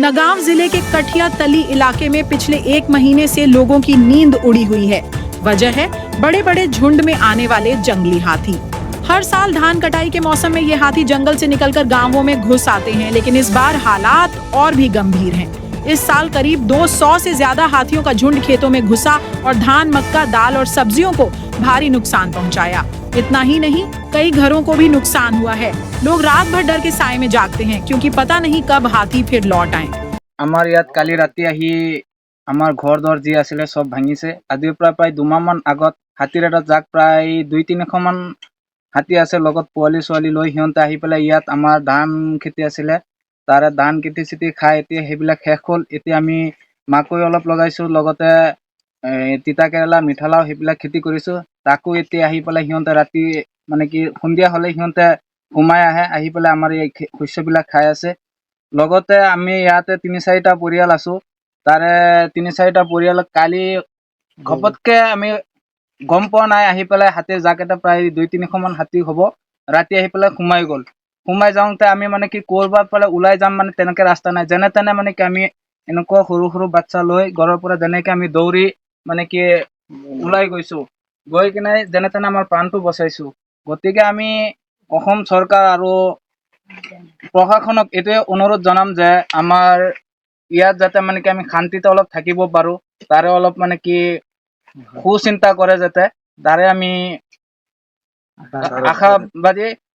नगांव जिले के कठिया तली इलाके में पिछले 1 महीने से लोगों की नींद उड़ी हुई है। वजह है बड़े बड़े झुंड में आने वाले जंगली हाथी। हर साल धान कटाई के मौसम में ये हाथी जंगल से निकलकर गांवों में घुस आते हैं, लेकिन इस बार हालात और भी गंभीर हैं। इस साल करीब 200 से ज्यादा हाथियों का झुंड खेतों में घुसा और धान, मक्का, दाल और सब्जियों को भारी नुकसान पहुंचाया। इतना ही नहीं, कई घरों को भी नुकसान हुआ है। लोग रात भर डर के साए में जागते हैं, क्योंकि पता नहीं कब हाथी फिर लौट आए। আমাৰ ইয়াত কালি ৰাতি আহি আমাৰ ঘৰ দৰ যি আছিলে সব ভাঙিছে। আজিৰ পৰা প্ৰায় 2 মাহ মান আগত হাতীৰ এটা জাক প্ৰায় 2-300 মান হাতী আছে, লগত পোৱালি ছোৱালী লৈ সিহঁতে আহি পেলাই ইয়াত আমাৰ ধান খেতি আছিলে, তাৰে ধান খেতি চেতি খাই এতিয়া সেইবিলাক শেষ হ'ল। এতিয়া আমি মাকৈ অলপ লগাইছোঁ, লগতে তিতা কেৰেলা, মিঠালাও সেইবিলাক খেতি কৰিছোঁ। তাকো এতিয়া আহি পেলাই সিহঁতে ৰাতি মানে কি সন্ধিয়া হ'লে সিহঁতে সোমাই আহে, আহি পেলাই আমাৰ এই শস্যবিলাক খাই আছে। লগতে আমি ইয়াতে 3-4টা পৰিয়াল আছো, তাৰে 3-4টা পৰিয়ালক কালি ঘপতকে আমি গম পোৱা নাই, আহি পেলাই হাতীৰ জাক এটা প্ৰায় 200-300 মান হাতী হ'ব, ৰাতি আহি পেলাই সোমাই গ'ল। সোমাই যাওঁতে আমি মানে কি ক'ৰবাত পেলাই ওলাই যাম মানে তেনেকে ৰাস্তা নাই, যেনে তেনে মানে কি আমি এনেকুৱা সৰু সৰু বাচ্চা লৈ ঘৰৰ পৰা যেনেকে আমি দৌৰি মানে কি ওলাই গৈছো, গৈ কিনে যেনে তেনে আমাৰ প্ৰাণটো বচাইছো। গতিকে আমি অসম চৰকাৰ আৰু প্ৰশাসনক এইটোৱে অনুৰোধ জনাম যে আমাৰ ইয়াত যাতে মানে কি আমি শান্তিতে অলপ থাকিব পাৰো, তাৰে অলপ মানে কি সুচিন্তা কৰে, যাতে তাৰে আমি আশাবাদী